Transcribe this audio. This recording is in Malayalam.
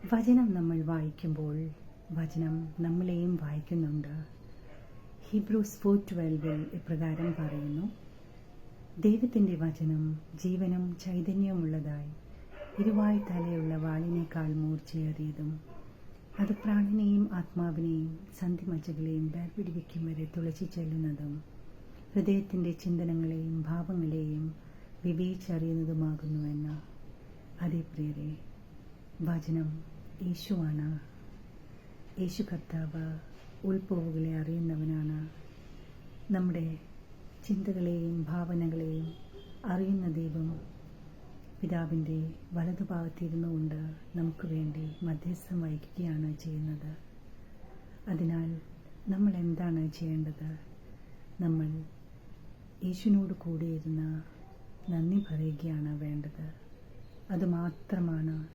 വചനം നമ്മൾ വായിക്കുമ്പോൾ വചനം നമ്മളെയും വായിക്കുന്നുണ്ട്. ഹീബ്രൂസ് 4:12 ഇപ്രകാരം പറയുന്നു: ദൈവത്തിൻ്റെ വചനം ജീവനും ചൈതന്യവുമുള്ളതായി ഇരുവായ് തലയുള്ള വാളിനേക്കാൾ മൂർച്ചയേറിയതും അത് പ്രാണനെയും ആത്മാവിനെയും സന്ധിമജ്ജകളെയും വേർപിടിവിക്കും വരെ തുളച്ചു ചെല്ലുന്നതും ഹൃദയത്തിൻ്റെ ചിന്തനങ്ങളെയും ഭാവങ്ങളെയും വിവേചിച്ചറിയുന്നതുമാകുന്നുവെന്ന്. അതേ പ്രിയരെ, വചനം യേശുവാണ്. യേശു കർത്താവ് ഉൾപ്പോവുകളെ അറിയുന്നവനാണ്. നമ്മുടെ ചിന്തകളെയും ഭാവനകളെയും അറിയുന്ന ദൈവം പിതാവിൻ്റെ വലതുഭാഗത്തിരുന്നുകൊണ്ട് നമുക്ക് വേണ്ടി മധ്യസ്ഥം വഹിക്കുകയാണ് ചെയ്യുന്നത്. അതിനാൽ നമ്മൾ എന്താണ് ചെയ്യേണ്ടത്? നമ്മൾ യേശുവിനോട് കൂടിയിരുന്ന് നന്ദി പറയുകയാണ് വേണ്ടത്. അതുമാത്രമാണ്